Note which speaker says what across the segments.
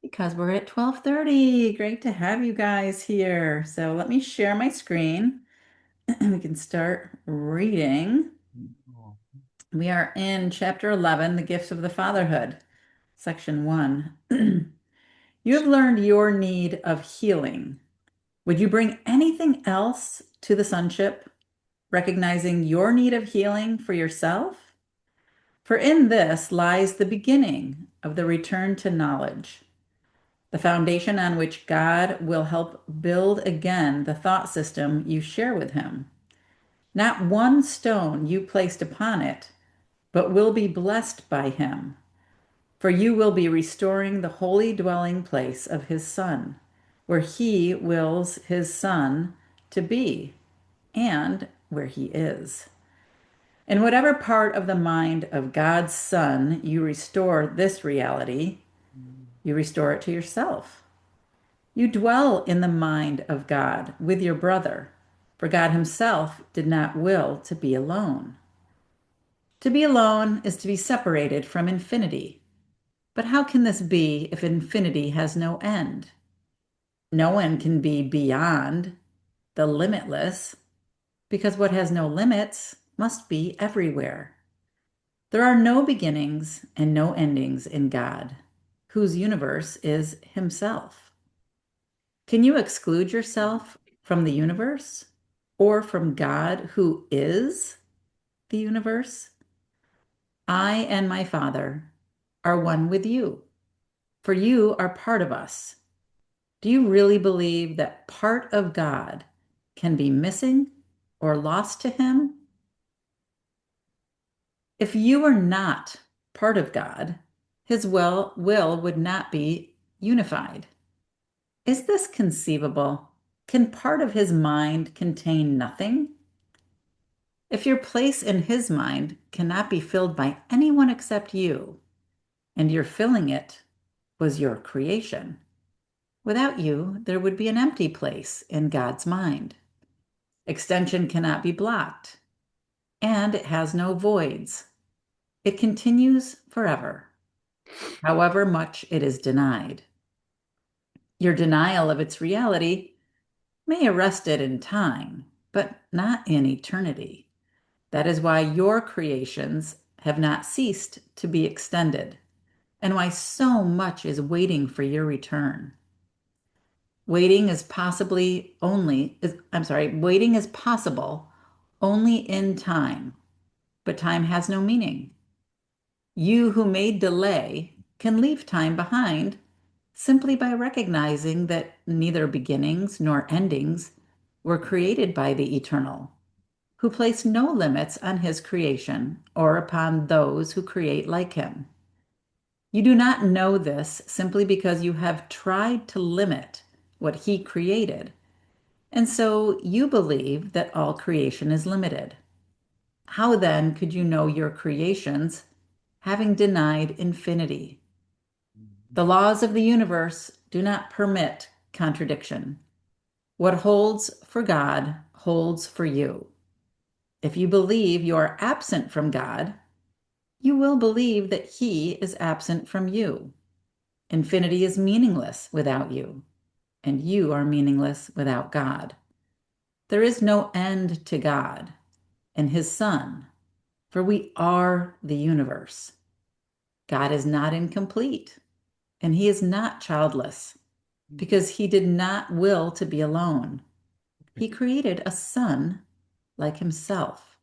Speaker 1: Because we're at 12:30. Great to have you guys here. So let me share my screen and we can start reading. We are in chapter 11, The Gifts of the Fatherhood, section 1. You have learned your need of healing. Would you bring anything else to the sonship, recognizing your need of healing for yourself? For in this lies the beginning of the return to knowledge, the foundation on which God will help build again the thought system you share with Him. Not one stone you placed upon it, but will be blessed by Him, for you will be restoring the holy dwelling place of His Son, where He wills His Son to be, and where He is. In whatever part of the mind of God's Son you restore this reality, you restore it to yourself. You dwell in the mind of God with your brother, for God Himself did not will to be alone. To be alone is to be separated from infinity. But how can this be if infinity has no end? No one can be beyond the limitless, because what has no limits must be everywhere. There are no beginnings and no endings in God, whose universe is Himself. Can you exclude yourself from the universe or from God who is the universe? I and my Father are one with you, for you are part of us. Do you really believe that part of God can be missing or lost to Him? If you are not part of God, His will would not be unified. Is this conceivable? Can part of His mind contain nothing? If your place in His mind cannot be filled by anyone except you, and your filling it was your creation, without you, there would be an empty place in God's mind. Extension cannot be blocked, and it has no voids. It continues forever, however much it is denied. Your denial of its reality may arrest it in time, but not in eternity. That is why your creations have not ceased to be extended, and why so much is waiting for your return. Waiting is possible only in time, but time has no meaning. You who made delay can leave time behind simply by recognizing that neither beginnings nor endings were created by the eternal, who placed no limits on His creation or upon those who create like Him. You do not know this simply because you have tried to limit what He created, and so you believe that all creation is limited. How then could you know your creations, having denied infinity? The laws of the universe do not permit contradiction. What holds for God holds for you. If you believe you are absent from God, you will believe that He is absent from you. Infinity is meaningless without you, and you are meaningless without God. There is no end to God and His Son, for we are the universe. God is not incomplete, and He is not childless, because He did not will to be alone. He created a Son like Himself.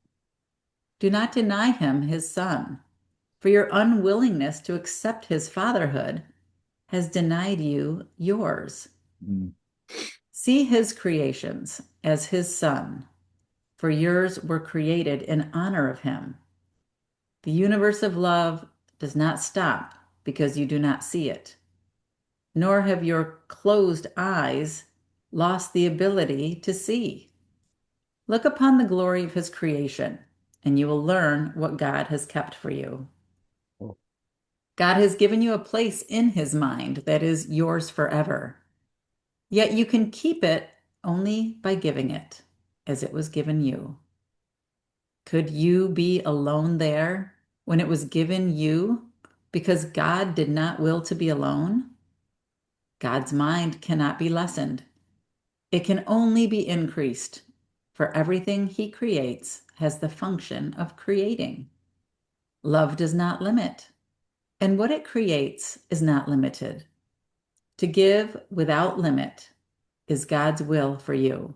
Speaker 1: Do not deny Him His Son, for your unwillingness to accept His fatherhood has denied you yours.
Speaker 2: Mm.
Speaker 1: See His creations as His Son, for yours were created in honor of Him. The universe of love does not stop because you do not see it, nor have your closed eyes lost the ability to see. Look upon the glory of His creation, and you will learn what God has kept for you.
Speaker 2: Oh,
Speaker 1: God has given you a place in His mind that is yours forever, yet you can keep it only by giving it as it was given you. Could you be alone there when it was given you because God did not will to be alone? God's mind cannot be lessened. It can only be increased, for everything he creates has the function of creating. Love does not limit, and what it creates is not limited. To give without limit is God's will for you,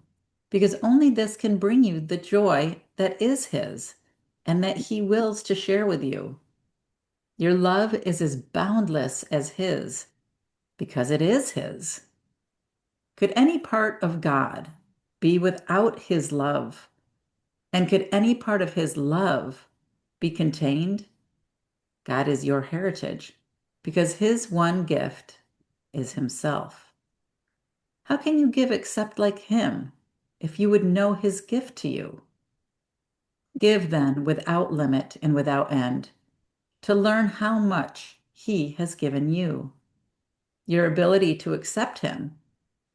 Speaker 1: because only this can bring you the joy that is his and that he wills to share with you. Your love is as boundless as his, because it is his. Could any part of God be without his love? And could any part of his love be contained? God is your heritage because his one gift is himself. How can you give except like him if you would know his gift to you? Give then without limit and without end to learn how much he has given you. Your ability to accept him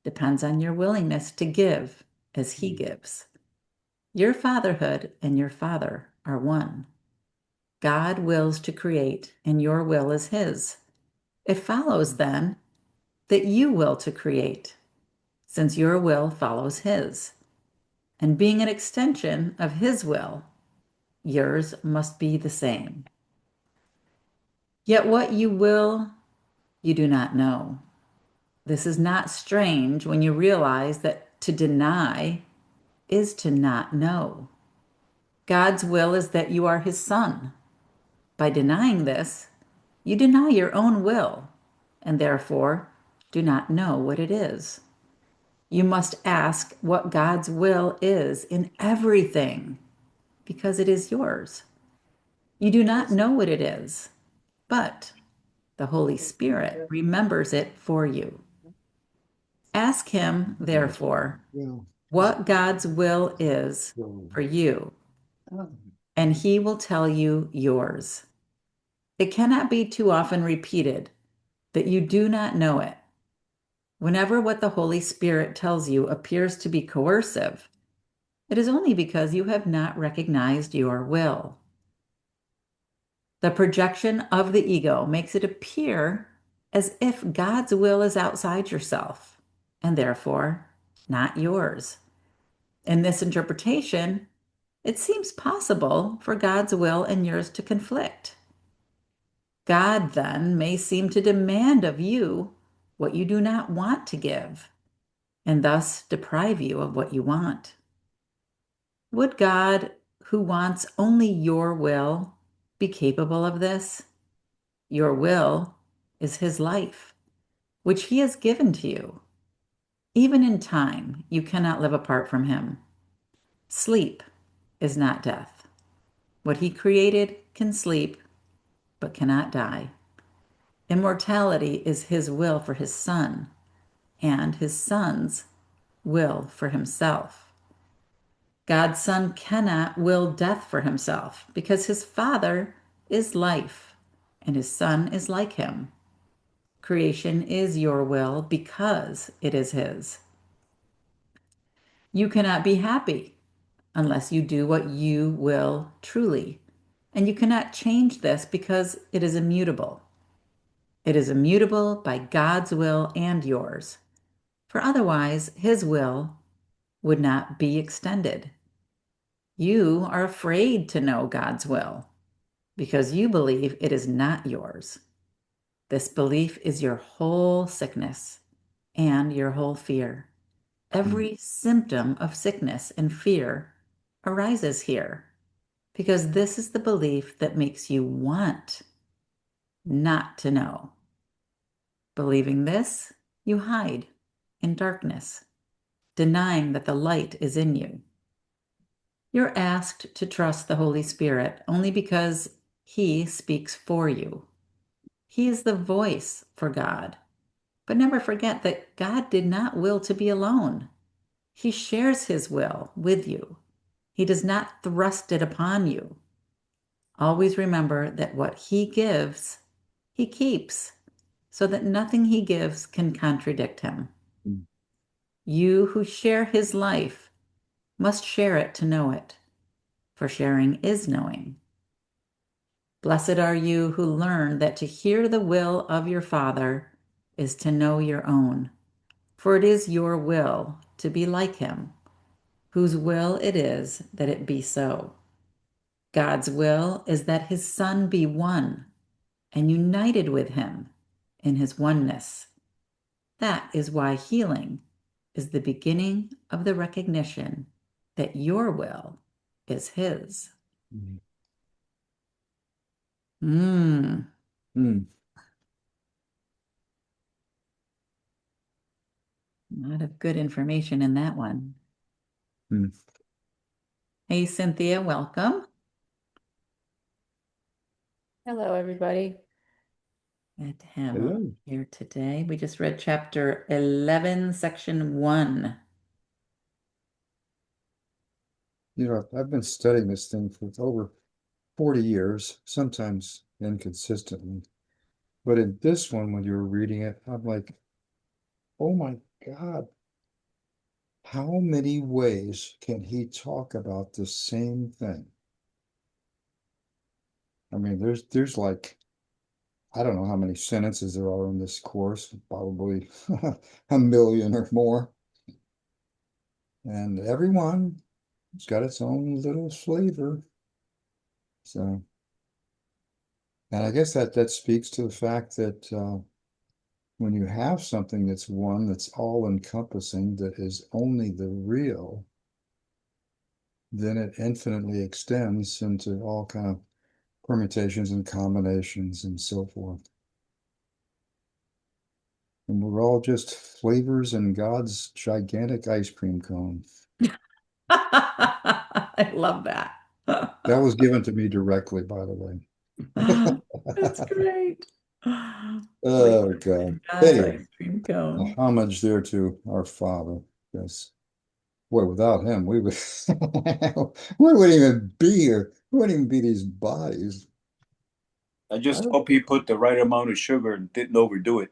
Speaker 1: depends on your willingness to give as he gives. Your fatherhood and your Father are one. God wills to create, and your will is his. It follows then that you will to create, since your will follows his. And being an extension of his will, yours must be the same. Yet what you will, you do not know. This is not strange when you realize that to deny is to not know. God's will is that you are his son. By denying this, you deny your own will and therefore do not know what it is. You must ask what God's will is in everything because it is yours. You do not know what it is, but the Holy Spirit remembers it for you. Ask him, therefore, what God's will is for you, and he will tell you yours. It cannot be too often repeated that you do not know it. Whenever what the Holy Spirit tells you appears to be coercive, it is only because you have not recognized your will. The projection of the ego makes it appear as if God's will is outside yourself and therefore not yours. In this interpretation, it seems possible for God's will and yours to conflict. God then may seem to demand of you what you do not want to give, and thus deprive you of what you want. Would God, who wants only your will, be capable of this? Your will is his life, which he has given to you. Even in time, you cannot live apart from him. Sleep is not death. What he created can sleep, but cannot die. Immortality is his will for his son, and his son's will for himself. God's son cannot will death for himself because his father is life and his son is like him. Creation is your will because it is his. You cannot be happy unless you do what you will truly, and you cannot change this because it is immutable. It is immutable by God's will and yours, for otherwise his will would not be extended. You are afraid to know God's will because you believe it is not yours. This belief is your whole sickness and your whole fear. Every symptom of sickness and fear arises here because this is the belief that makes you want not to know. Believing this, you hide in darkness, denying that the light is in you. You're asked to trust the Holy Spirit only because he speaks for you. He is the voice for God. But never forget that God did not will to be alone. He shares his will with you. He does not thrust it upon you. Always remember that what he gives, he keeps, so that nothing he gives can contradict him. You who share his life must share it to know it, for sharing is knowing. Blessed are you who learn that to hear the will of your Father is to know your own, for it is your will to be like him, whose will it is that it be so. God's will is that his Son be one and united with him in his oneness. That is why healing is the beginning of the recognition that your will is his.
Speaker 2: Mm.
Speaker 1: Mm,
Speaker 2: Mm.
Speaker 1: a lot of good information in that one.
Speaker 2: Mm.
Speaker 1: Hey, Cynthia, welcome.
Speaker 3: Hello, everybody.
Speaker 1: Glad to have you
Speaker 2: Hello.
Speaker 1: here today. We just read chapter 11, section 1.
Speaker 2: I've been studying this thing for over 40 years, sometimes inconsistently. But in this one, when you were reading it, I'm like, oh my God, how many ways can he talk about the same thing? I mean, there's like, I don't know how many sentences there are in this course, probably a million or more. And everyone has got its own little flavor. So, and I guess that speaks to the fact that when you have something that's one, that's all encompassing, that is only the real, then it infinitely extends into all kind of permutations and combinations and so forth. And we're all just flavors in God's gigantic ice cream cone.
Speaker 1: I love that.
Speaker 2: That was given to me directly, by the way.
Speaker 1: That's great.
Speaker 2: Oh,
Speaker 1: Flavors
Speaker 2: God.
Speaker 1: in God's
Speaker 2: Anyway,
Speaker 1: ice cream
Speaker 2: a
Speaker 1: cone.
Speaker 2: homage there to our Father. Yes. Boy, without him, we would we wouldn't even be here. We wouldn't even be these bodies.
Speaker 4: I
Speaker 2: I
Speaker 4: just
Speaker 2: don't.
Speaker 4: hope he put the right amount of sugar and didn't overdo it.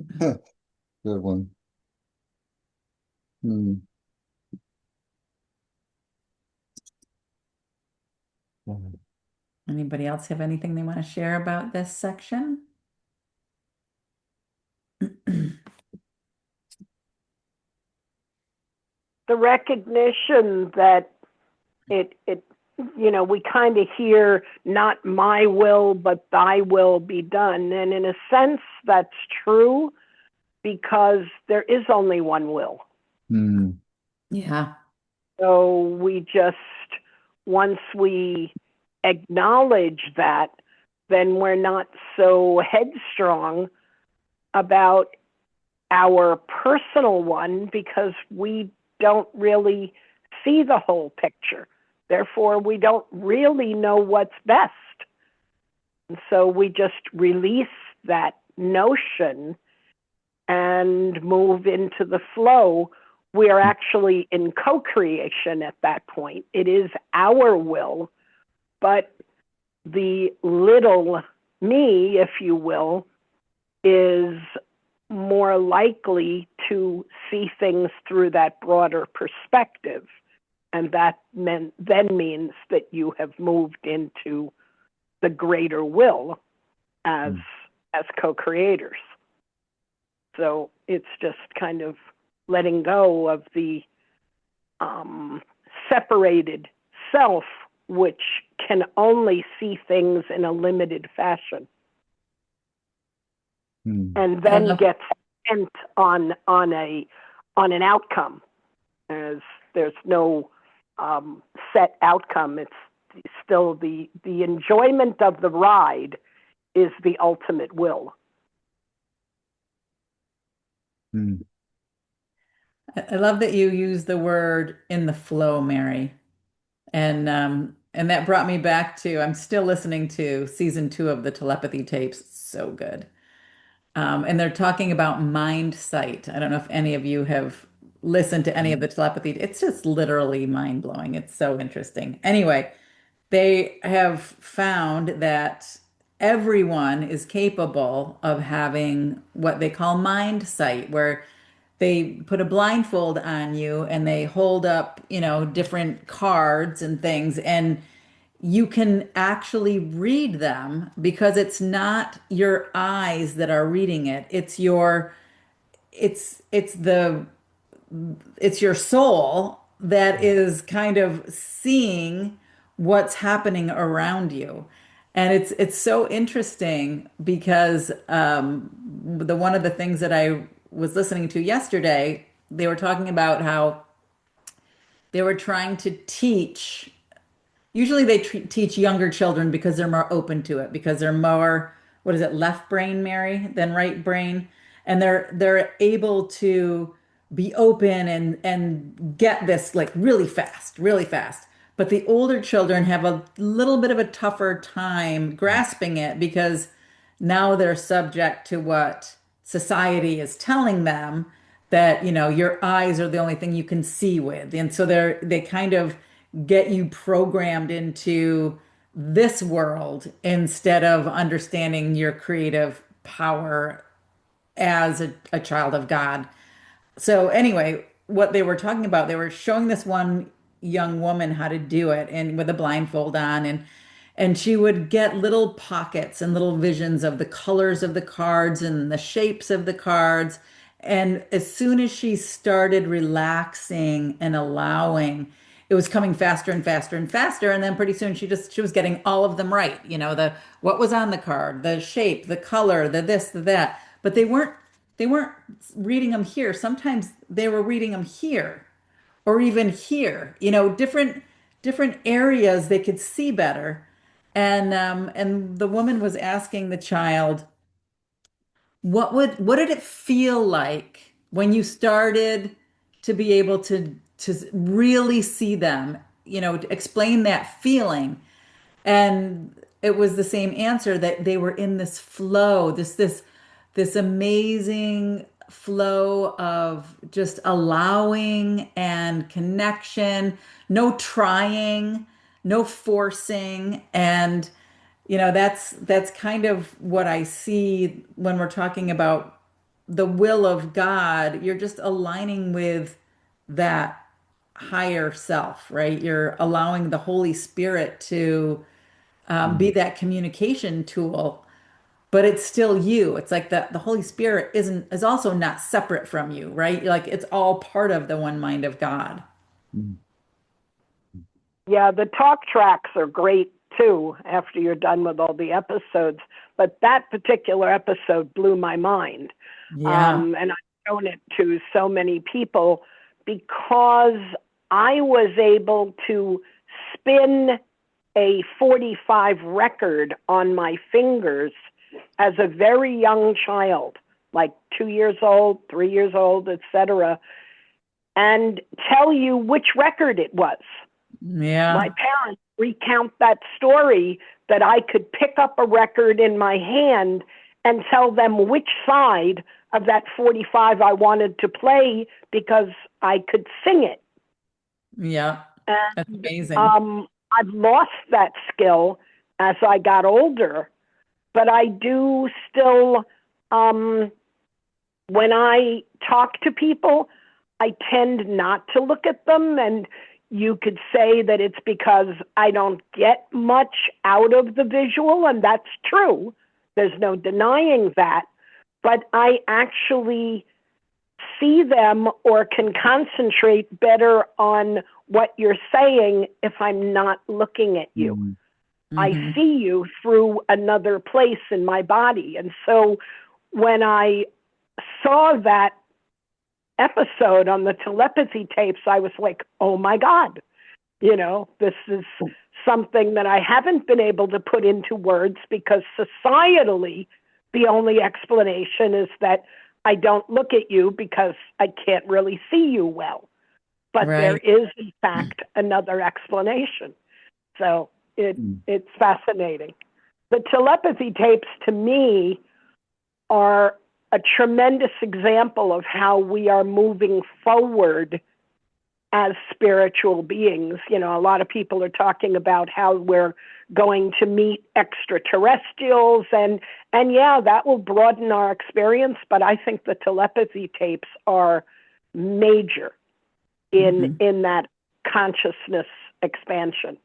Speaker 2: Good one. Hmm.
Speaker 1: Anybody else have anything they want to share about this section?
Speaker 5: The recognition that it we kind of hear not my will but thy will be done, and in a sense that's true because there is only one will.
Speaker 2: Hmm.
Speaker 1: Yeah.
Speaker 5: So we just, once we acknowledge that, then we're not so headstrong about our personal one because we don't really see the whole picture. Therefore, we don't really know what's best. And so we just release that notion and move into the flow. We are actually in co-creation at that point. It is our will, but the little me, if you will, is more likely to see things through that broader perspective. And that then means that you have moved into the greater will as co-creators. So it's just kind of letting go of the separated self, which can only see things in a limited fashion, and
Speaker 1: I
Speaker 5: then
Speaker 1: love
Speaker 5: gets bent on an outcome, as there's no set outcome. It's still the enjoyment of the ride is the ultimate will.
Speaker 2: Hmm.
Speaker 1: I love that you use the word in the flow, Mary. And that brought me back to I'm still listening to season 2 of the telepathy tapes. It's so good. And they're talking about mind sight. I don't know if any of you have listened to any of the telepathy. It's just literally mind blowing. It's so interesting. Anyway, they have found that everyone is capable of having what they call mind sight, where they put a blindfold on you and they hold up, different cards and things, and you can actually read them because it's not your eyes that are reading it. It's it's your soul that is kind of seeing what's happening around you. And it's so interesting because the one of the things that I was listening to yesterday, they were talking about how they were trying to teach. Usually they teach younger children because they're more open to it, because they're more, what is it, left brain, Mary, than right brain. And they're able to be open and get this like really fast, really fast. But the older children have a little bit of a tougher time grasping it because now they're subject to what society is telling them that, your eyes are the only thing you can see with. And so they kind of get you programmed into this world instead of understanding your creative power as a child of God. So anyway, what they were talking about, they were showing this one young woman how to do it and with a blindfold on and she would get little pockets and little visions of the colors of the cards and the shapes of the cards. And as soon as she started relaxing and allowing, it was coming faster and faster and faster. And then pretty soon she was getting all of them right. The what was on the card, the shape, the color, the this, the that. But they weren't reading them here. Sometimes they were reading them here or even here, different areas they could see better. And the woman was asking the child, what did it feel like when you started to be able to really see them, to explain that feeling. And it was the same answer that they were in this flow, this amazing flow of just allowing and connection, no trying, no forcing. And that's kind of what I see when we're talking about the will of God. You're just aligning with that higher self, right? You're allowing the Holy Spirit to be that communication tool, but it's still you. It's like the Holy Spirit is also not separate from you, right? Like it's all part of the one mind of God.
Speaker 2: Mm.
Speaker 5: Yeah, the talk tracks are great too after you're done with all the episodes. But that particular episode blew my mind.
Speaker 1: Yeah.
Speaker 5: And I've shown it to so many people because I was able to spin a 45 record on my fingers as a very young child, like 2 years old, 3 years old, etc., and tell you which record it was. My
Speaker 1: Yeah.
Speaker 5: parents recount that story that I could pick up a record in my hand and tell them which side of that 45 I wanted to play because I could sing it.
Speaker 1: Yeah. That's
Speaker 5: And
Speaker 1: amazing.
Speaker 5: I've lost that skill as I got older, but I do still, when I talk to people, I tend not to look at them. And you could say that it's because I don't get much out of the visual, and that's true. There's no denying that. But I actually see them or can concentrate better on what you're saying if I'm not looking at you.
Speaker 2: Mm.
Speaker 5: I
Speaker 1: Hmm.
Speaker 5: see you through another place in my body. And so when I saw that episode on the telepathy tapes, I was like, oh my God, this is something that I haven't been able to put into words because societally, the only explanation is that I don't look at you because I can't really see you well. But there
Speaker 1: Right.
Speaker 5: is, in fact, another explanation. So
Speaker 2: Mm.
Speaker 5: it's fascinating. The telepathy tapes, to me, are a tremendous example of how we are moving forward as spiritual beings. A lot of people are talking about how we're going to meet extraterrestrials, and yeah, that will broaden our experience, but I think the telepathy tapes are major in
Speaker 1: Hmm.
Speaker 5: that consciousness expansion.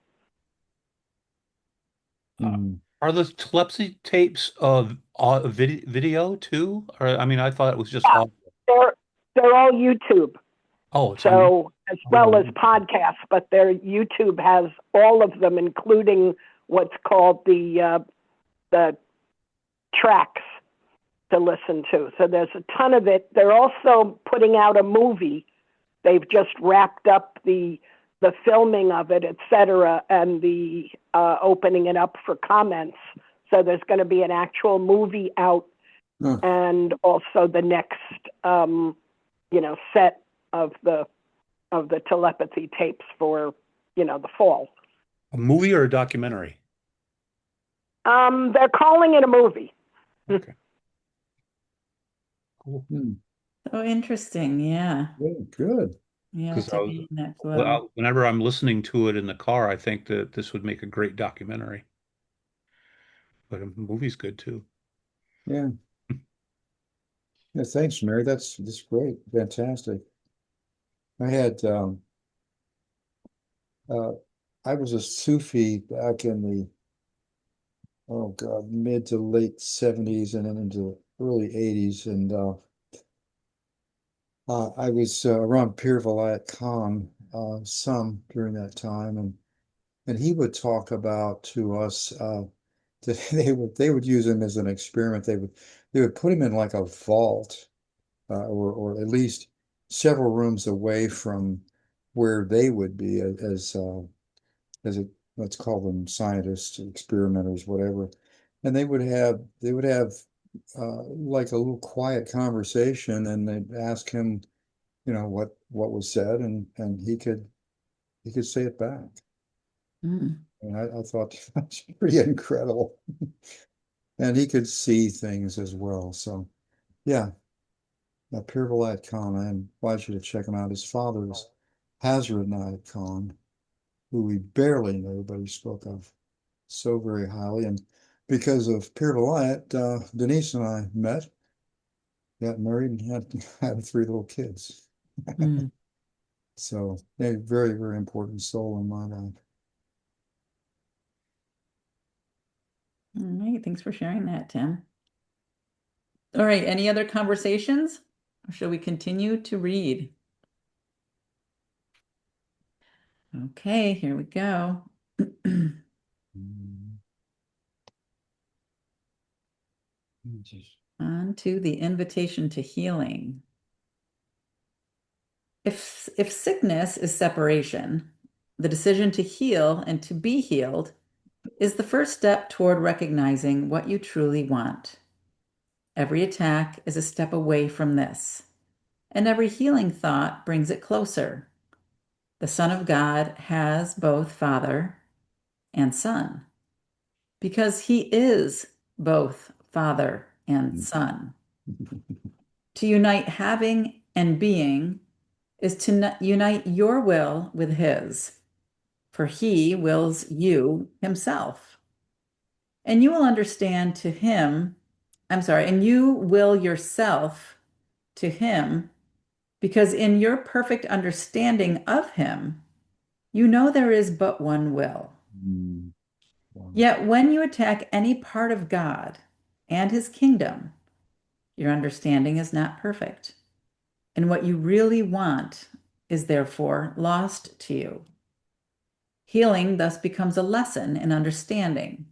Speaker 2: Mm.
Speaker 6: Are the telepathy tapes of video too? Or I mean, I thought it was just
Speaker 5: Yeah,
Speaker 6: audio.
Speaker 5: they're they're all YouTube.
Speaker 6: Oh, it's on.
Speaker 5: So as well as
Speaker 2: Oh,
Speaker 5: podcasts, but their YouTube has all of them, including what's called the tracks to listen to. So there's a ton of it. They're also putting out a movie. They've just wrapped up the filming of it, et cetera, and the opening it up for comments. So there's going to be an actual movie out,
Speaker 2: huh.
Speaker 5: and also the next set of the telepathy tapes for the fall.
Speaker 6: A movie or a documentary?
Speaker 5: They're calling it a movie.
Speaker 6: Okay, cool.
Speaker 2: Hmm.
Speaker 1: So interesting. Yeah.
Speaker 2: Very good.
Speaker 1: Yeah,
Speaker 6: Because
Speaker 1: to be in that flow.
Speaker 6: whenever I'm listening to it in the car, I think that this would make a great documentary. But a movie's good too.
Speaker 2: Yeah. Yeah, thanks, Mary. That's great. Fantastic. I had uh I was a Sufi back in the oh God, mid to late 70s and then into early 80s. And I was around Pir Vilayat Khan some during that time, and he would talk about to us that they would use him as an experiment. They would put him in like a vault, or at least several rooms away from where they would be as a, let's call them scientists, experimenters, whatever. And they would have like a little quiet conversation, and they'd ask him, what was said, and he could say it back.
Speaker 1: Mm.
Speaker 2: And I thought that's pretty incredible. And he could see things as well. So yeah, Pir Vilayat Khan, I invite you to check him out. His father is Hazrat Nayat Khan, who we barely knew, but he spoke of so very highly. And because of Pir Vilayat, Denise and I met, got married, and had three little kids.
Speaker 1: Mm.
Speaker 2: So a very, very important soul in my life.
Speaker 1: All right. Thanks for sharing that, Tim. All right. Any other conversations? Or shall we continue to read? Okay, here we go.
Speaker 2: Mm.
Speaker 1: On to the invitation to healing. If sickness is separation, the decision to heal and to be healed is the first step toward recognizing what you truly want. Every attack is a step away from this, and every healing thought brings it closer. The Son of God has both Father and Son because he is both Father and Son. To unite having and being is to unite your will with his, for he wills you himself. And you will understand to him, and you will yourself to him, because in your perfect understanding of him, you know there is but one will.
Speaker 2: Mm. Wow.
Speaker 1: Yet when you attack any part of God and his kingdom, your understanding is not perfect. And what you really want is therefore lost to you. Healing thus becomes a lesson in understanding.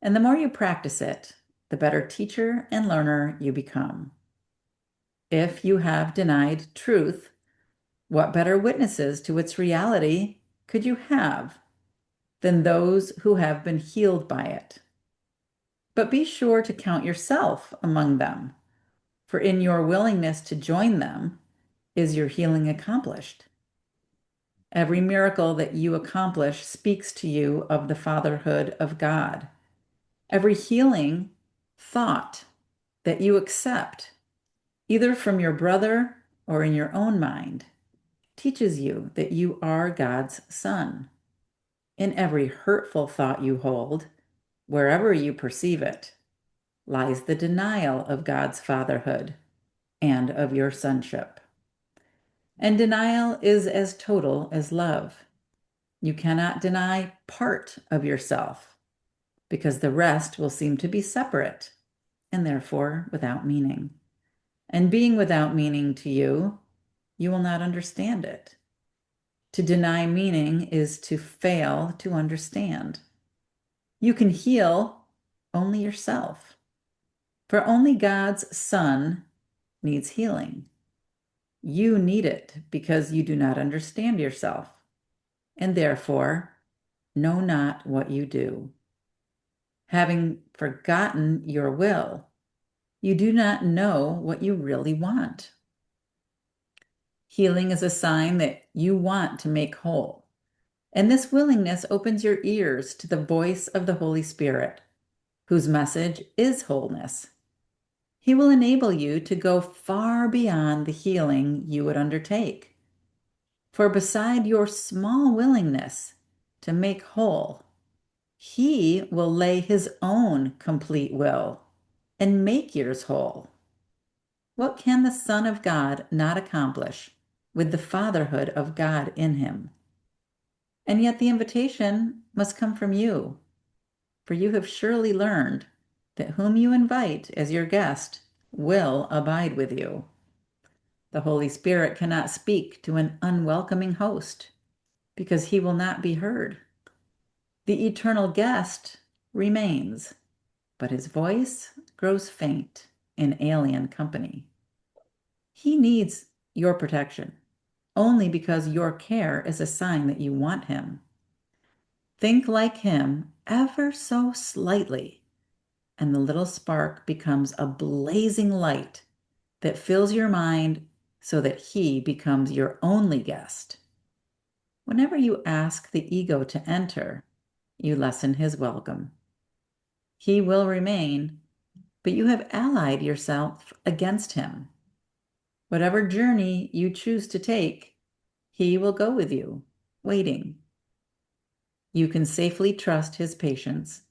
Speaker 1: And the more you practice it, the better teacher and learner you become. If you have denied truth, what better witnesses to its reality could you have than those who have been healed by it? But be sure to count yourself among them, for in your willingness to join them is your healing accomplished. Every miracle that you accomplish speaks to you of the fatherhood of God. Every healing thought that you accept, either from your brother or in your own mind, teaches you that you are God's son. In every hurtful thought you hold, wherever you perceive it, lies the denial of God's fatherhood and of your sonship. And denial is as total as love. You cannot deny part of yourself. because the rest will seem to be separate and therefore without meaning. And being without meaning to you, you will not understand it. To deny meaning is to fail to understand. You can heal only yourself, for only God's Son needs healing. You need it because you do not understand yourself, and therefore know not what you do. Having forgotten your will, you do not know what you really want. Healing is a sign that you want to make whole. And this willingness opens your ears to the voice of the Holy Spirit, whose message is wholeness. He will enable you to go far beyond the healing you would undertake. For beside your small willingness to make whole, He will lay His own complete will and make yours whole. What can the Son of God not accomplish with the fatherhood of God in him? And yet the invitation must come from you, for you have surely learned that whom you invite as your guest will abide with you. The Holy Spirit cannot speak to an unwelcoming host because he will not be heard. The eternal guest remains, but his voice grows faint in alien company. He needs your protection only because your care is a sign that you want him. Think like him ever so slightly, and the little spark becomes a blazing light that fills your mind so that he becomes your only guest. Whenever you ask the ego to enter, you lessen his welcome. He will remain, but you have allied yourself against him. Whatever journey you choose to take, he will go with you, waiting. You can safely trust his patience,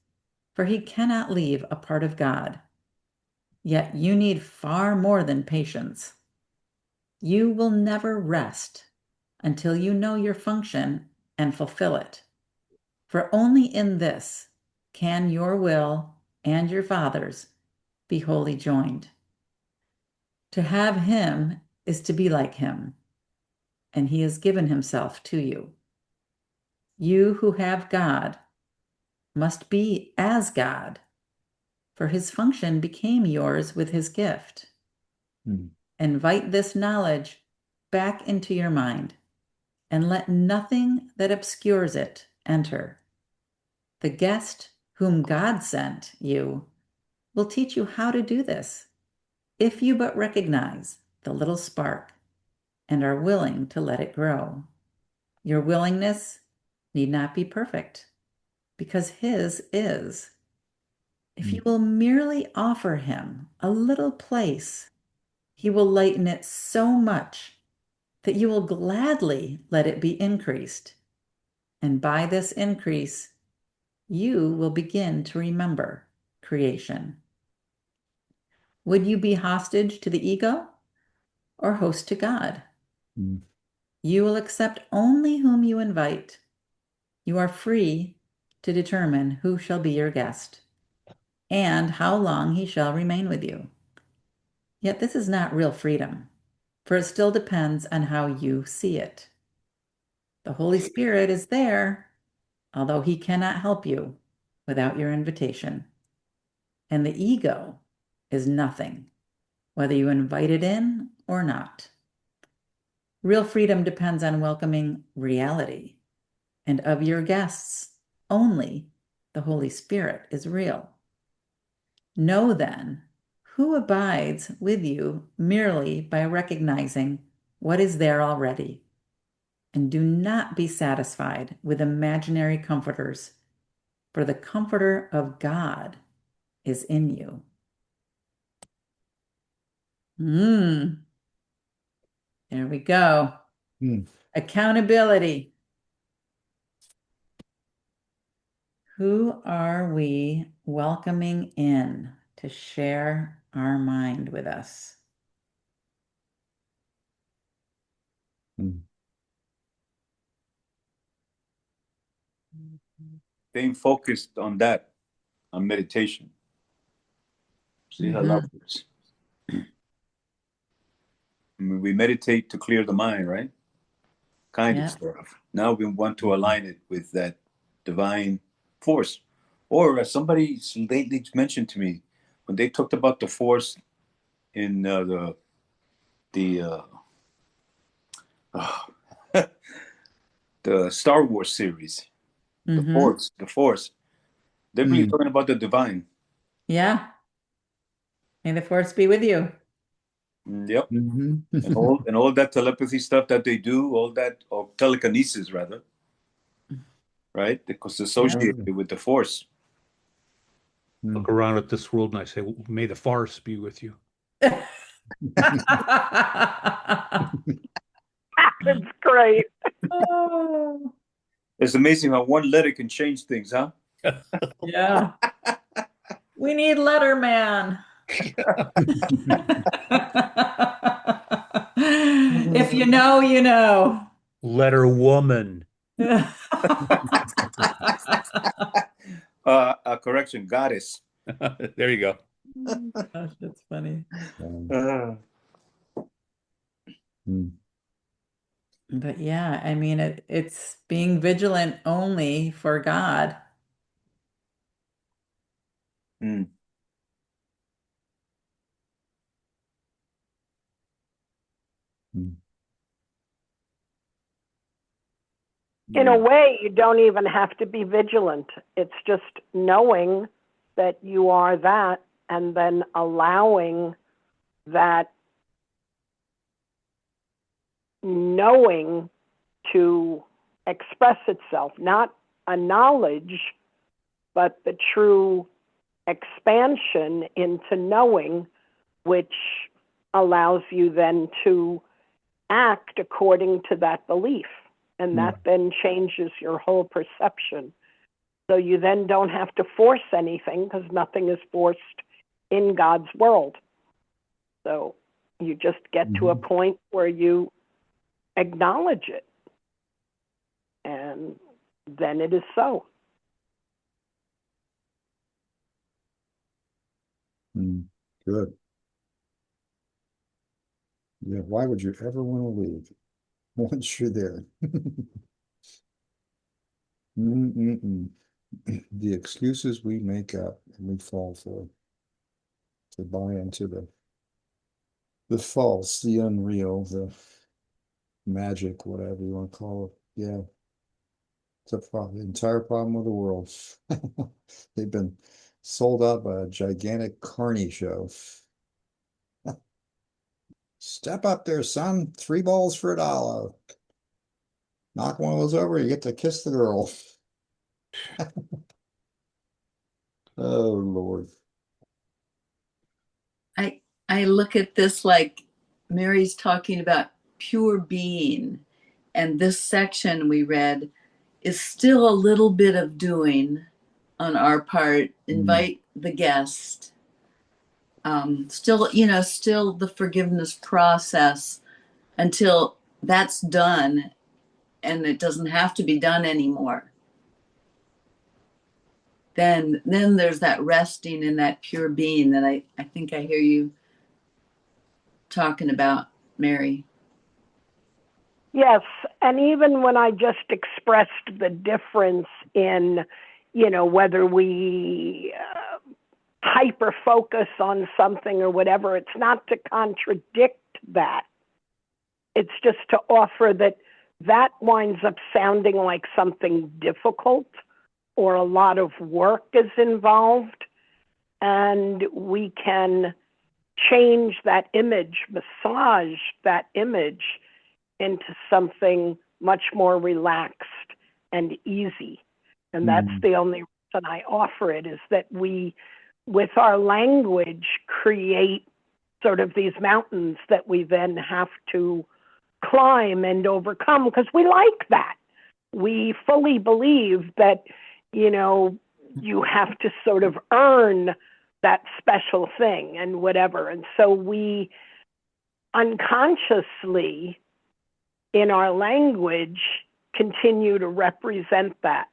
Speaker 1: for he cannot leave a part of God. Yet you need far more than patience. You will never rest until you know your function and fulfill it. For only in this can your will and your Father's be wholly joined. To have him is to be like him, and he has given himself to you. You who have God must be as God, for his function became yours with his gift.
Speaker 2: Hmm.
Speaker 1: Invite this knowledge back into your mind and let nothing that obscures it enter. The guest whom God sent you will teach you how to do this if you but recognize the little spark and are willing to let it grow. Your willingness need not be perfect because his is. If you will merely offer him a little place, he will lighten it so much that you will gladly let it be increased. And by this increase, you will begin to remember creation. Would you be hostage to the ego or host to God?
Speaker 2: Hmm.
Speaker 1: You will accept only whom you invite. You are free to determine who shall be your guest and how long he shall remain with you. Yet this is not real freedom, for it still depends on how you see it. The Holy Spirit is there, although he cannot help you without your invitation. And the ego is nothing, whether you invite it in or not. Real freedom depends on welcoming reality, and of your guests, only the Holy Spirit is real. Know then who abides with you merely by recognizing what is there already. And do not be satisfied with imaginary comforters, for the comforter of God is in you. There we go.
Speaker 2: Hmm.
Speaker 1: Accountability. Who are we welcoming in to share our mind with us?
Speaker 2: Hmm.
Speaker 4: Staying focused on that. on meditation. See how that works. I mean, we meditate to clear the mind, right? Kind of
Speaker 1: Yeah.
Speaker 4: stuff. Now we want to align it with that divine force. Or as somebody lately mentioned to me, when they talked about the force in the the Star Wars series,
Speaker 1: Mm-hmm.
Speaker 4: the force, they're really
Speaker 2: Mm.
Speaker 4: talking about the divine.
Speaker 1: Yeah. May the force be with you.
Speaker 4: Yep.
Speaker 2: Mhm.
Speaker 4: And all that telepathy stuff that they do, all that, or telekinesis rather, right? Because
Speaker 1: Yeah.
Speaker 4: associated with the force.
Speaker 6: Look around at this world and I say, may the force be with you.
Speaker 5: It's great.
Speaker 1: Oh,
Speaker 4: It's amazing how one letter can change things, huh?
Speaker 1: yeah. We need Letterman. If you know, you know.
Speaker 6: Letter woman.
Speaker 4: Correction, goddess.
Speaker 6: There you go.
Speaker 1: Gosh, that's funny.
Speaker 4: Uh,
Speaker 2: Mm.
Speaker 1: But yeah, I mean it's being vigilant only for God.
Speaker 4: mm,
Speaker 2: Mm.
Speaker 5: In a
Speaker 2: Yeah.
Speaker 5: way, you don't even have to be vigilant. It's just knowing that you are that and then allowing that knowing to express itself, not a knowledge, but the true expansion into knowing, which allows you then to act according to that belief. And
Speaker 2: Yeah.
Speaker 5: that then changes your whole perception. So you then don't have to force anything because nothing is forced in God's world. So you just get to a
Speaker 2: Mhm.
Speaker 5: point where you acknowledge it. And then it is so.
Speaker 2: Mm. Good. Yeah. Why would you ever want to leave once you're there? Mm-mm-mm. The excuses we make up and we fall for to buy into the false, the unreal, the magic, whatever you want to call it. Yeah, it's a problem, the entire problem with the world. They've been sold out by a gigantic carny show. Step up there, son. 3 balls for $1. Knock one of those over, you get to kiss the girl. Oh, Lord.
Speaker 7: I look at this like Mary's talking about pure being, and this section we read is still a little bit of doing on our part.
Speaker 2: Mm.
Speaker 7: Invite the guest. Still, still the forgiveness process until that's done and it doesn't have to be done anymore. Then there's that resting in that pure being that I think I hear you talking about, Mary.
Speaker 5: Yes, and even when I just expressed the difference in, whether we hyper focus on something or whatever, it's not to contradict that. It's just to offer that winds up sounding like something difficult or a lot of work is involved, and we can change that image, massage that image into something much more relaxed and easy. And that's
Speaker 2: Mm.
Speaker 5: the only reason I offer it, is that we, with our language, create sort of these mountains that we then have to climb and overcome because we like that. We fully believe that, you have to sort of earn that special thing and whatever. And so we unconsciously, in our language, continue to represent that.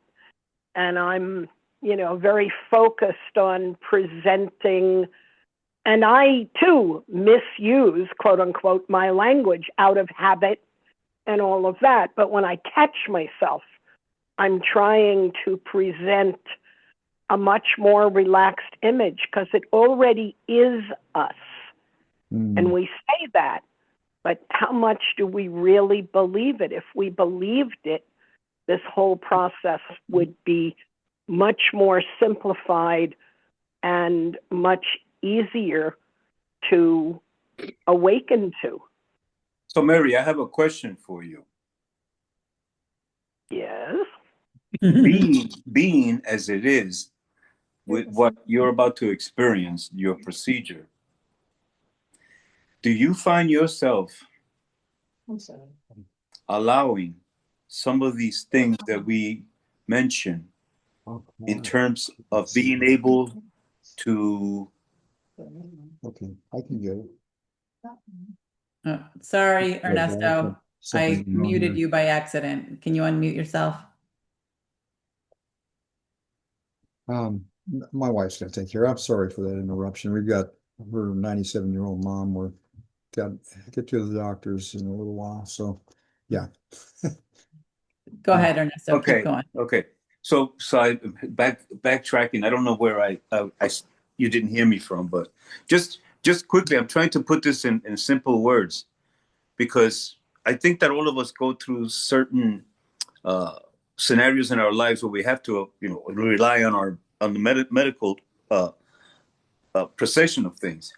Speaker 5: And I'm very focused on presenting. And I, too, misuse, quote unquote, my language out of habit and all of that. But when I catch myself, I'm trying to present a much more relaxed image because it already is us. And we say that, but how much do we really believe it? If we believed it, this whole process would be much more simplified and much easier to awaken to.
Speaker 4: So, Mary, I have a question for you.
Speaker 5: Yes.
Speaker 4: Being as it is, with what you're about to experience, your procedure, do you find yourself allowing some of these things that we mention in terms of being able to?
Speaker 2: Okay, I can get it.
Speaker 1: Oh, sorry, Ernesto. I
Speaker 2: Something wrong
Speaker 1: muted
Speaker 2: here.
Speaker 1: you by accident. Can you unmute yourself?
Speaker 2: My wife's gonna take care. I'm sorry for that interruption. We've got her 97-year-old mom. We're got to get to the doctors in a little while. So, yeah.
Speaker 1: Go ahead, Ernesto. Keep
Speaker 4: Okay,
Speaker 1: going.
Speaker 4: okay. So I backtracking. I don't know where you didn't hear me from, but just quickly, I'm trying to put this in simple words, because I think that all of us go through certain scenarios in our lives where we have to, rely on the medical procession of things.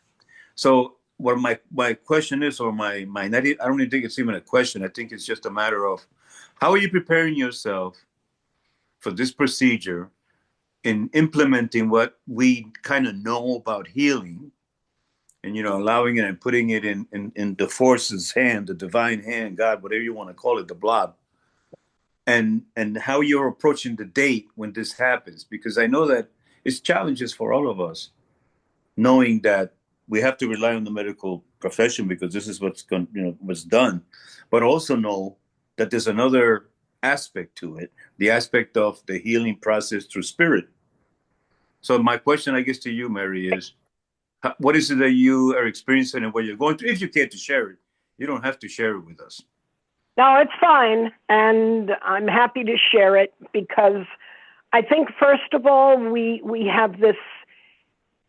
Speaker 4: So what my question is, or I don't even think it's even a question. I think it's just a matter of how are you preparing yourself for this procedure in implementing what we kind of know about healing, and allowing it and putting it in the force's hand, the divine hand, God, whatever you want to call it, the blob, and how you're approaching the date when this happens, because I know that it's challenges for all of us, knowing that we have to rely on the medical profession because this is what's done, but also know that there's another aspect to it, the aspect of the healing process through spirit. So my question, I guess, to you, Mary, is what is it that you are experiencing and what you're going through? If you care to share it, you don't have to share it with us.
Speaker 5: No, it's fine. And I'm happy to share it because I think, first of all, we have this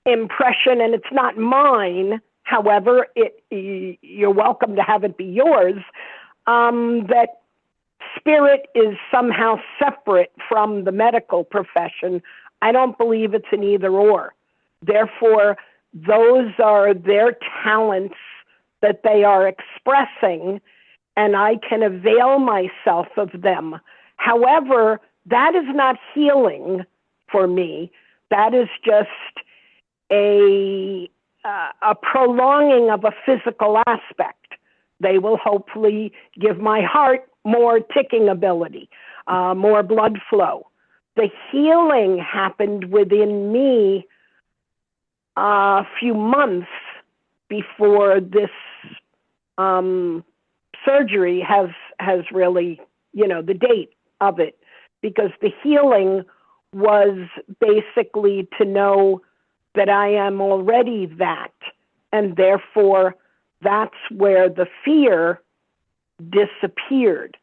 Speaker 5: impression, and it's not mine. However, you're welcome to have it be yours, that spirit is somehow separate from the medical profession. I don't believe it's an either or. Therefore, those are their talents that they are expressing, and I can avail myself of them. However, that is not healing for me. That is just a prolonging of a physical aspect. They will hopefully give my heart more ticking ability, more blood flow. The healing happened within me a few months before this surgery has really, the date of it, because the healing was basically to know that I am already that, and therefore that's where the fear disappeared.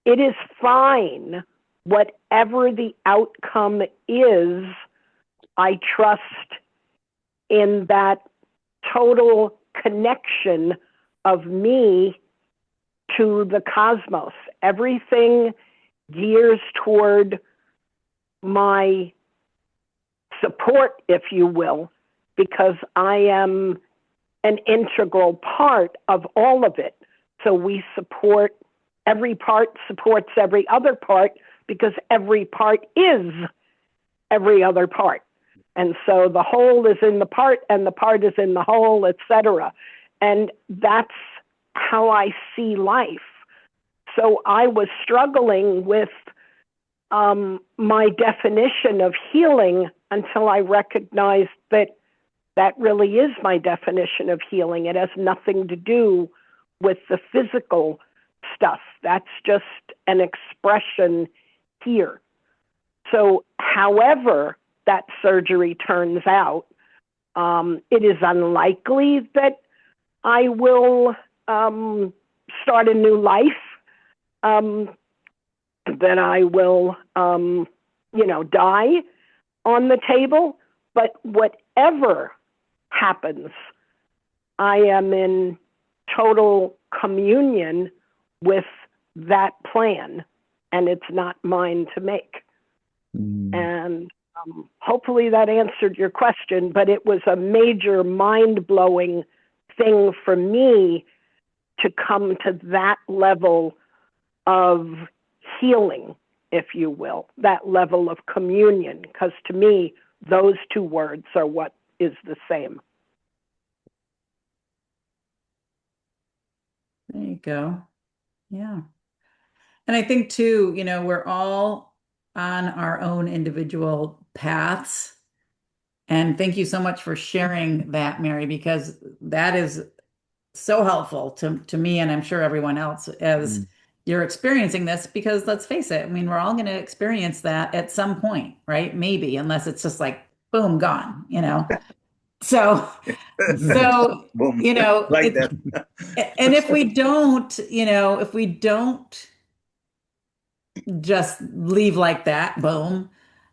Speaker 5: It is fine, whatever the outcome is. I trust in that total connection of me to the cosmos. Everything gears toward my support, if you will, because I am an integral part of all of it. So we support, every part supports every other part, because every part is every other part. And so the whole is in the part and the part is in the whole, etc. And that's how I see life. So I was struggling with my definition of healing until I recognized that that really is my definition of healing. It has nothing to do with the physical stuff. That's just an expression here. So, however, that surgery turns out. It is unlikely that I will start a new life, that I will, die on the table. But whatever happens, I am in total communion with that plan, and it's not mine to make. And hopefully that answered your question, but it was a major mind-blowing thing for me to come to that level of healing, if you will, that level of communion, because to me, those two words are what is the same.
Speaker 1: There you go. Yeah. And I think too, we're all on our own individual paths. And thank you so much for sharing that, Mary, because that is so helpful to me, and I'm sure everyone else, as you're experiencing this, because let's face it, I mean, we're all going to experience that at some point, right? Maybe, unless it's just like, boom, gone, So, so,
Speaker 4: Boom. Like
Speaker 1: it's,
Speaker 4: that.
Speaker 1: and if we don't just leave like that, boom,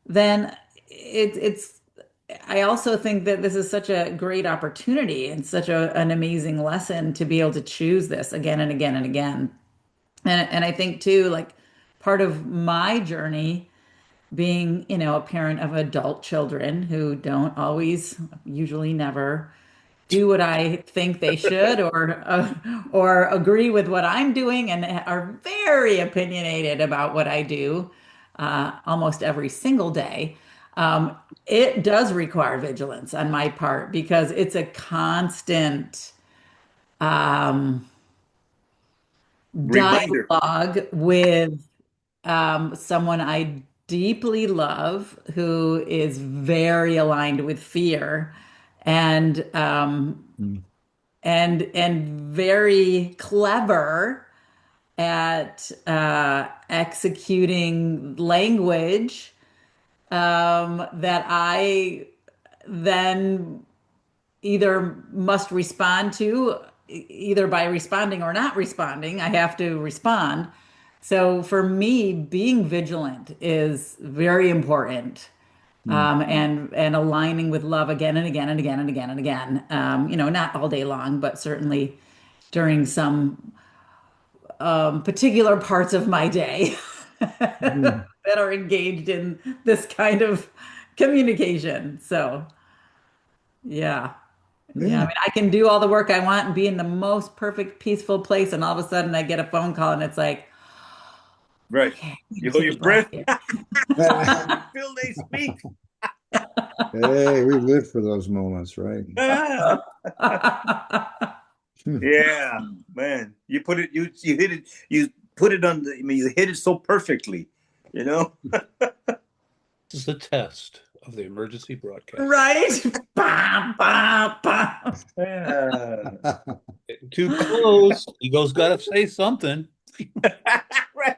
Speaker 1: then it's I also think that this is such a great opportunity and such an amazing lesson to be able to choose this again and again and again. And I think too, like part of my journey being, a parent of adult children who don't always, usually never, do what I think they should, or agree with what I'm doing, and are very opinionated about what I do almost every single day. Um, it does require vigilance on my part because it's a constant um,
Speaker 4: Reminder.
Speaker 1: dialogue with someone I deeply love who is very aligned with fear and and very clever at executing language that I then either must respond to, either by responding or not responding. I have to respond. So for me, being vigilant is very important. And aligning with love again and again and again and again and again. Not all day long, but certainly during some particular parts of my day that are engaged in this kind of communication. So, yeah. Yeah, I
Speaker 2: Yeah.
Speaker 1: mean, I can do all the work I want and be in the most perfect, peaceful place, and all of a sudden I get a phone call and it's like,
Speaker 4: Right.
Speaker 1: okay, I'm
Speaker 4: You
Speaker 1: gonna
Speaker 4: hold
Speaker 1: take a
Speaker 4: your
Speaker 1: breath
Speaker 4: breath
Speaker 1: here.
Speaker 4: until they speak.
Speaker 2: Hey, we live for those moments, right?
Speaker 4: Yeah, man. You put it, you hit it, you put it on the, I mean, you hit it so perfectly, you know?
Speaker 6: This is the test of the emergency broadcast.
Speaker 1: Right? Bah, bah, bah.
Speaker 4: Yeah.
Speaker 6: Getting too close. Ego's got to say something.
Speaker 4: Right.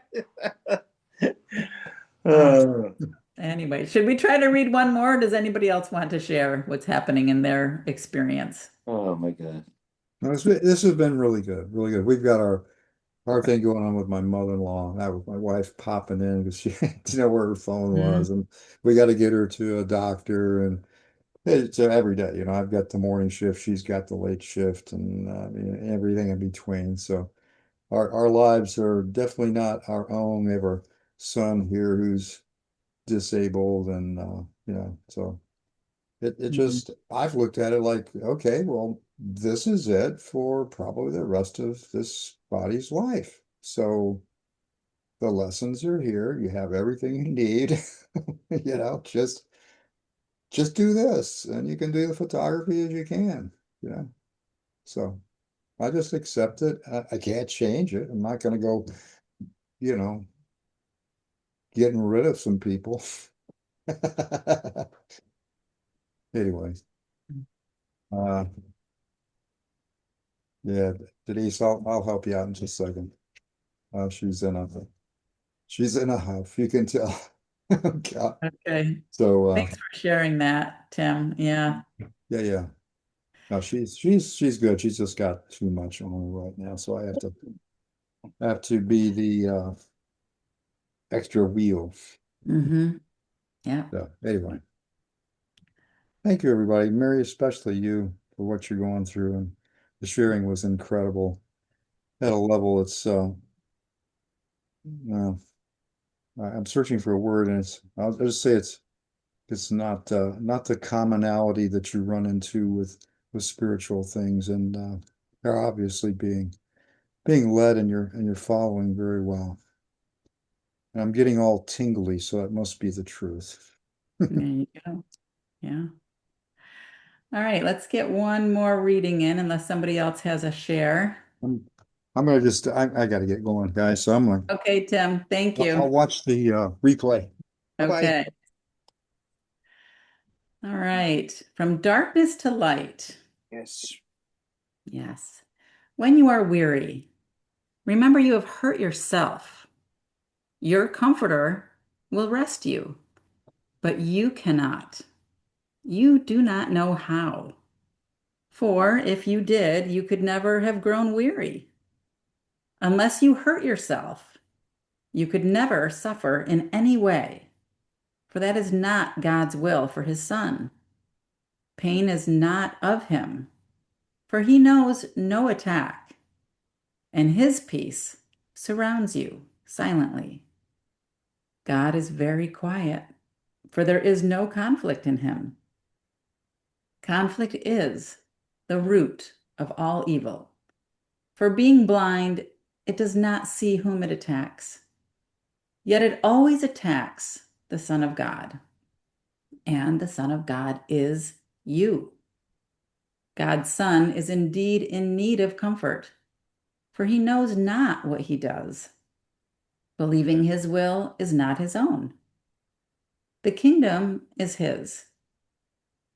Speaker 1: Ah,
Speaker 4: Uh,
Speaker 1: anyway, should we try to read one more? Does anybody else want to share what's happening in their experience?
Speaker 4: oh my God.
Speaker 2: No, this has been really good, really good. We've got our thing going on with my mother-in-law. That was my wife popping in because she didn't know where her phone
Speaker 1: Mhm.
Speaker 2: was, and we got to get her to a doctor. And it's every day, I've got the morning shift, she's got the late shift, and everything in between. So our lives are definitely not our own. We have our son here who's disabled, and so. It
Speaker 1: Mhm.
Speaker 2: just, I've looked at it like, okay, well, this is it for probably the rest of this body's life. So the lessons are here. You have everything you need. Just do this, and you can do the photography as you can, you know. So I just accept it. I can't change it. I'm not going to go, you know, getting rid of some people. Anyway, uh, yeah, Denise, I'll help you out in just a second. She's in a huff, you can tell. God.
Speaker 1: Okay.
Speaker 2: So
Speaker 1: Thanks for sharing that, Tim. Yeah.
Speaker 2: yeah. No, she's good. She's just got too much on her right now. So I have to be the extra wheel.
Speaker 1: Mm-hmm. Yeah.
Speaker 2: So anyway, thank you everybody. Mary, especially you for what you're going through. And the sharing was incredible at a level it's uh, I'm searching for a word and I'll just say it's not the commonality that you run into with spiritual things and they're obviously being led and you're following very well. And I'm getting all tingly, so it must be the truth.
Speaker 1: There you go. Yeah. All right, let's get one more reading in unless somebody else has a share.
Speaker 2: I'm I'm gonna just I gotta get going, guys. So
Speaker 1: Okay, Tim, thank
Speaker 2: I'll
Speaker 1: you.
Speaker 2: watch the replay. Bye-bye.
Speaker 1: Okay. All right. From darkness to light.
Speaker 4: Yes.
Speaker 1: Yes. When you are weary, remember you have hurt yourself. Your comforter will rest you, but you cannot. You do not know how. For if you did, you could never have grown weary. Unless you hurt yourself, you could never suffer in any way, for that is not God's will for his son. Pain is not of him, for he knows no attack, and his peace surrounds you silently. God is very quiet, for there is no conflict in him. Conflict is the root of all evil. For being blind, it does not see whom it attacks. Yet it always attacks the Son of God. And the Son of God is you. God's Son is indeed in need of comfort, for he knows not what he does. Believing his will is not his own. The kingdom is his,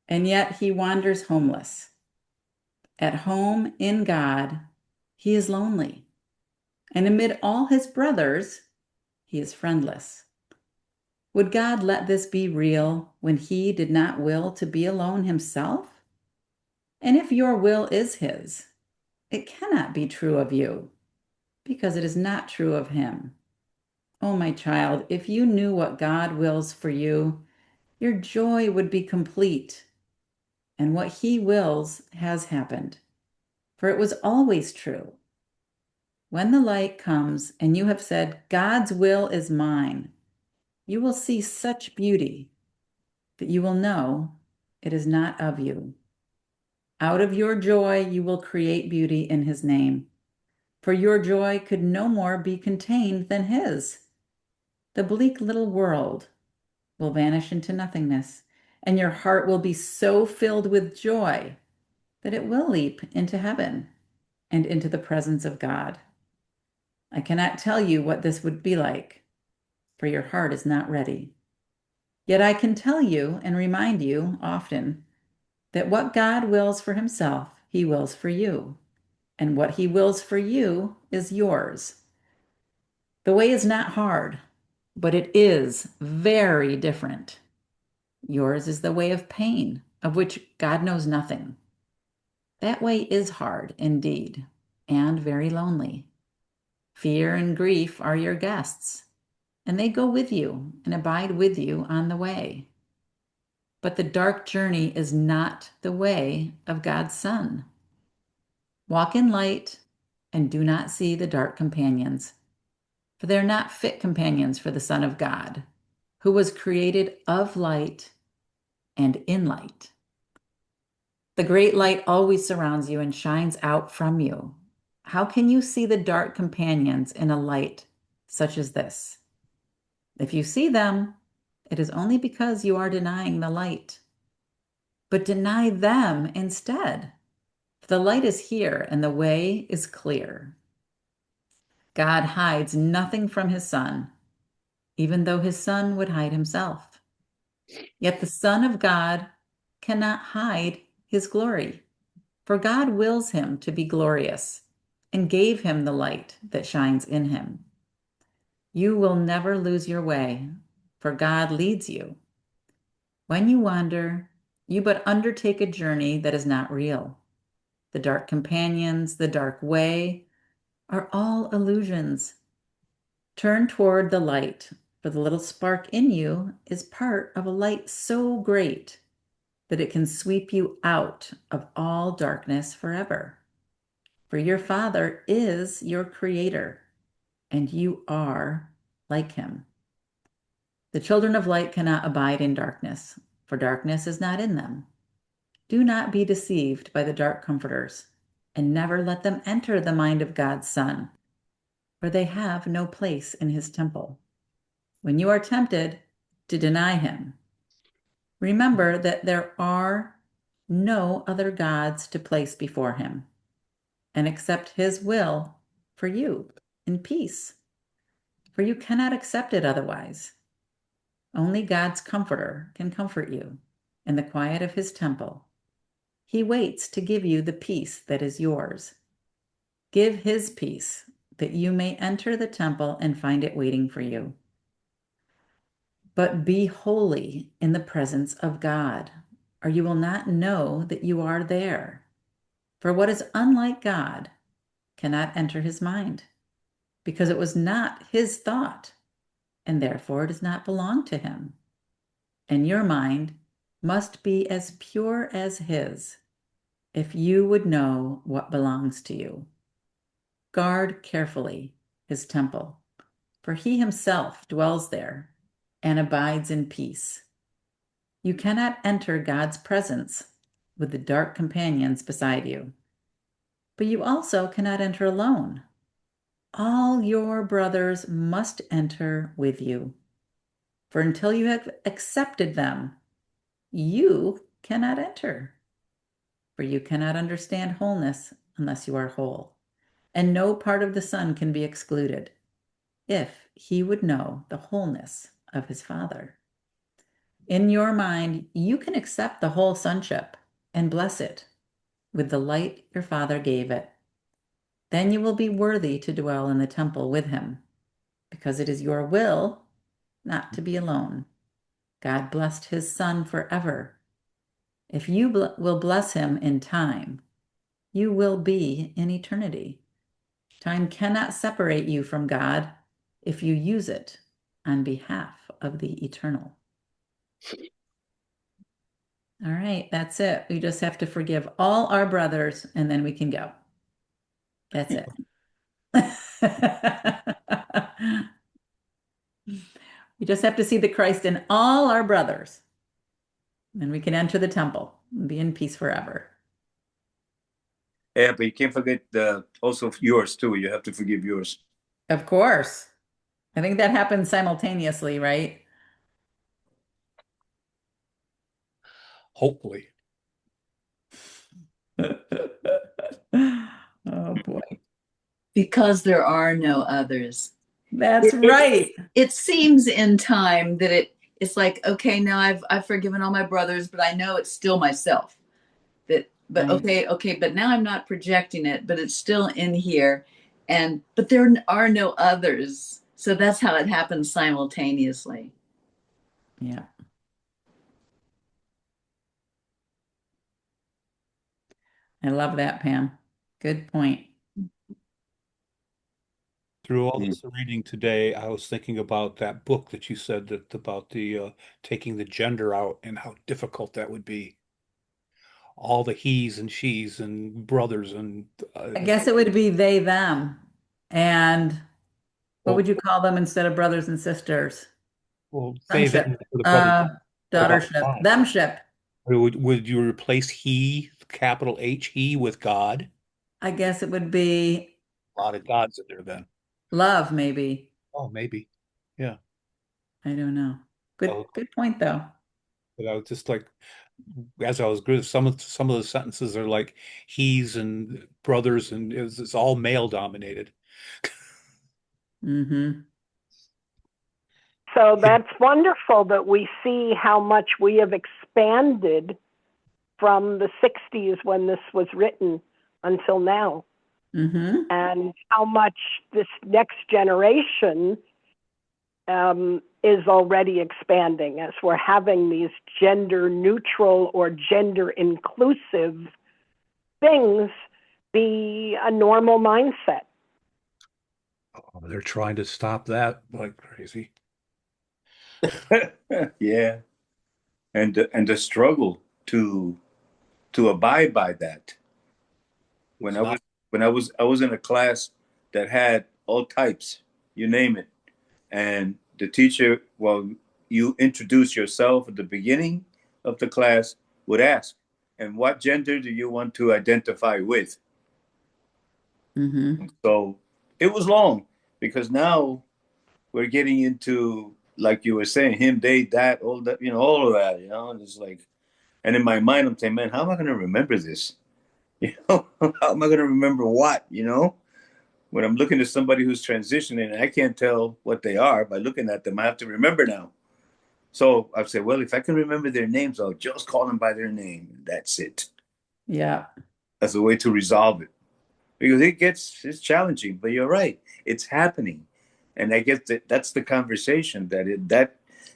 Speaker 1: and yet he wanders homeless. At home in God, he is lonely, and amid all his brothers, he is friendless. Would God let this be real when he did not will to be alone himself? And if your will is his, it cannot be true of you, because it is not true of him. Oh, my child, if you knew what God wills for you, your joy would be complete. And what he wills has happened, for it was always true. When the light comes and you have said, God's will is mine, you will see such beauty that you will know it is not of you. Out of your joy, you will create beauty in his name, for your joy could no more be contained than his. The bleak little world will vanish into nothingness, and your heart will be so filled with joy that it will leap into heaven and into the presence of God. I cannot tell you what this would be like, for your heart is not ready. Yet I can tell you and remind you often that what God wills for himself, he wills for you, and what he wills for you is yours. The way is not hard, but it is very different. Yours is the way of pain, of which God knows nothing. That way is hard indeed, and very lonely. Fear and grief are your guests, and they go with you and abide with you on the way. But the dark journey is not the way of God's Son. Walk in light and do not see the dark companions, for they are not fit companions for the Son of God, who was created of light and in light. The great light always surrounds you and shines out from you. How can you see the dark companions in a light such as this? If you see them, it is only because you are denying the light. But deny them instead. For the light is here and the way is clear. God hides nothing from his Son, even though his Son would hide himself. Yet the Son of God cannot hide his glory, for God wills him to be glorious and gave him the light that shines in him. You will never lose your way, for God leads you. When you wander, you but undertake a journey that is not real. The dark companions, the dark way, are all illusions. Turn toward the light, for the little spark in you is part of a light so great that it can sweep you out of all darkness forever. For your Father is your creator, and you are like him. The children of light cannot abide in darkness, for darkness is not in them. Do not be deceived by the dark comforters, and never let them enter the mind of God's Son, for they have no place in his temple. When you are tempted to deny him, remember that there are no other gods to place before him, and accept his will for you in peace, for you cannot accept it otherwise. Only God's comforter can comfort you in the quiet of his temple. He waits to give you the peace that is yours. Give his peace that you may enter the temple and find it waiting for you. But be holy in the presence of God, or you will not know that you are there. For what is unlike God cannot enter his mind, because it was not his thought, and therefore does not belong to him. And your mind must be as pure as his, if you would know what belongs to you. Guard carefully his temple, for he himself dwells there and abides in peace. You cannot enter God's presence with the dark companions beside you, but you also cannot enter alone. All your brothers must enter with you, for until you have accepted them, you cannot enter. For you cannot understand wholeness unless you are whole, and no part of the Son can be excluded, if he would know the wholeness of his Father. In your mind, you can accept the whole sonship and bless it with the light your Father gave it. Then you will be worthy to dwell in the temple with him, because it is your will not to be alone. God blessed his Son forever. If you will bless him in time, you will be in eternity. Time cannot separate you from God if you use it on behalf of the eternal. All right, that's it. We just have to forgive all our brothers and then we can go. That's it. We just have to see the Christ in all our brothers. Then we can enter the temple and be in peace forever.
Speaker 4: Yeah, but you can't forget also yours too. You have to forgive yours.
Speaker 1: Of course. I think that happens simultaneously, right?
Speaker 6: Hopefully.
Speaker 1: Oh boy.
Speaker 7: Because there are no others.
Speaker 1: That's
Speaker 7: It,
Speaker 1: right.
Speaker 7: it seems in time that it's like, okay, now I've forgiven all my brothers, but I know it's still myself. But
Speaker 1: Right.
Speaker 7: okay, but now I'm not projecting it, but it's still in here. But there are no others. So that's how it happens simultaneously.
Speaker 1: Yeah. I love that, Pam. Good point.
Speaker 6: Through all
Speaker 4: Mm.
Speaker 6: this reading today, I was thinking about that book that you said that about the taking the gender out and how difficult that would be. All the he's and she's and brothers and
Speaker 1: I guess it would be they, them. And what would
Speaker 6: well,
Speaker 1: you call them instead of brothers and sisters?
Speaker 6: they
Speaker 1: Sonship,
Speaker 6: them for the brothers.
Speaker 1: uh,
Speaker 6: What about
Speaker 1: daughtership,
Speaker 6: God?
Speaker 1: themship.
Speaker 6: Would you replace he, capital H, he with God?
Speaker 1: I guess it would be
Speaker 6: A lot of gods in there then.
Speaker 1: love, maybe.
Speaker 6: Oh, maybe. Yeah.
Speaker 1: I don't know. Good,
Speaker 6: So,
Speaker 1: good point though.
Speaker 6: but I was just like, as I was good, some of the sentences are like he's and brothers, and it's all male dominated.
Speaker 1: Mm-hmm.
Speaker 5: So that's wonderful that we see how much we have expanded from the 60s when this was written until now,
Speaker 1: Mm-hmm.
Speaker 5: and how much this next generation is already expanding as we're having these gender neutral or gender inclusive things be a normal mindset.
Speaker 6: Oh, they're trying to stop that like crazy.
Speaker 4: Yeah, and the struggle to abide by that. When
Speaker 6: It's
Speaker 4: I
Speaker 6: not.
Speaker 4: was I was in a class that had all types, you name it, and the teacher, well, you introduce yourself at the beginning of the class, would ask, and what gender do you want to identify with?
Speaker 1: Mm-hmm.
Speaker 4: So it was long because now we're getting into, like you were saying, him, they, that, all that, all of that, and it's like, and in my mind, I'm saying, man, how am I going to remember this? How am I going to remember what, when I'm looking at somebody who's transitioning and I can't tell what they are by looking at them, I have to remember now. So I've said, well, if I can remember their names, I'll just call them by their name. That's it.
Speaker 1: Yeah.
Speaker 4: That's a way to resolve it because it's challenging, but you're right. It's happening. And I guess that's the conversation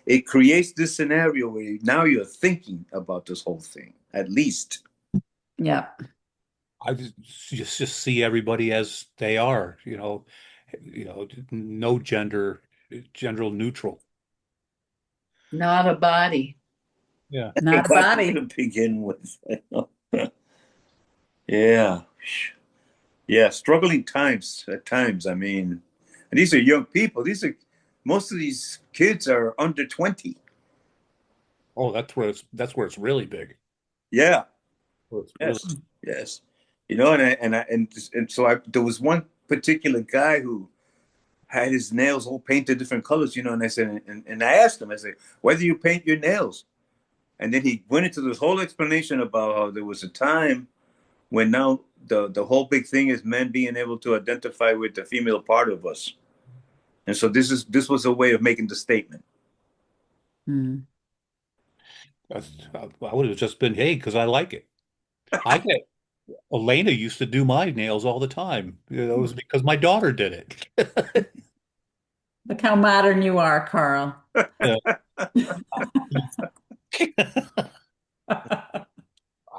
Speaker 4: it creates this scenario where now you're thinking about this whole thing, at least.
Speaker 1: Yeah.
Speaker 6: I just see everybody as they are, no gender neutral.
Speaker 7: Not a body.
Speaker 6: Yeah.
Speaker 1: Not a
Speaker 4: But
Speaker 1: body.
Speaker 4: to begin with. Yeah. Yeah. Struggling times at times. I mean, and these are young people. Most of these kids are under 20.
Speaker 6: Oh, that's where it's really big.
Speaker 4: Yeah.
Speaker 6: Where it's really
Speaker 4: Yes. Yes. And so there was one particular guy who had his nails all painted different colors, and I said, and I asked him, I said, why do you paint your nails? And then he went into this whole explanation about how there was a time when now the whole big thing is men being able to identify with the female part of us. And so this was a way of making the statement.
Speaker 1: Mm.
Speaker 6: I would have just been, hey, because I like it. I get Elena used to do my nails all the time. It was because my daughter did it.
Speaker 1: Look how modern you are, Carl.
Speaker 6: Yeah.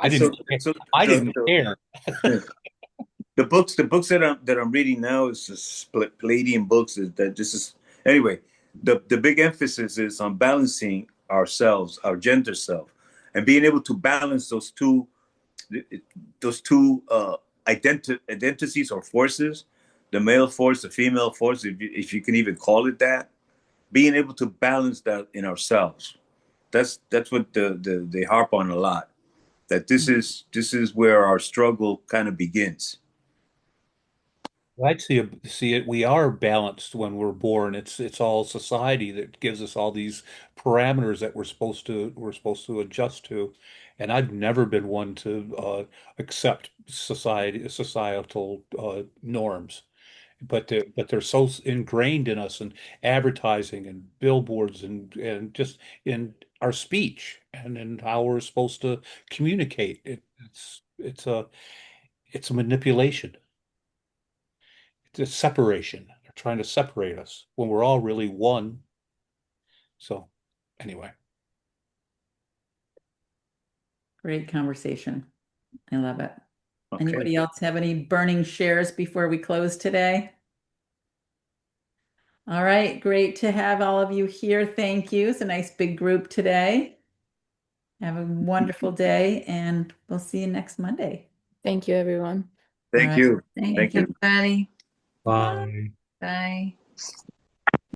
Speaker 6: I
Speaker 4: So
Speaker 6: didn't care.
Speaker 4: so
Speaker 6: I didn't
Speaker 4: the,
Speaker 6: care.
Speaker 4: the, the books that I'm reading now is just split Palladium books. Is that this is anyway. The big emphasis is on balancing ourselves, our gender self, and being able to balance those two identities or forces, the male force, the female force, if you can even call it that, being able to balance that in ourselves. That's what they harp on a lot. That this is where our struggle kind of begins.
Speaker 6: I'd see it. We are balanced when we're born. It's all society that gives us all these parameters that we're supposed to adjust to. And I've never been one to accept societal norms. But they're so ingrained in us and advertising and billboards and just in our speech and in how we're supposed to communicate. It's a manipulation. It's a separation. They're trying to separate us when we're all really one. So anyway,
Speaker 1: Great conversation. I love it.
Speaker 4: Okay.
Speaker 1: Anybody else have any burning shares before we close today? All right, great to have all of you here. Thank you. It's a nice big group today. Have a wonderful day, and we'll see you next Monday.
Speaker 3: Thank you, everyone.
Speaker 1: All
Speaker 4: Thank
Speaker 1: right.
Speaker 4: you.
Speaker 7: Thank
Speaker 4: Thank
Speaker 7: you,
Speaker 4: you.
Speaker 7: buddy.
Speaker 6: bye.
Speaker 7: Bye.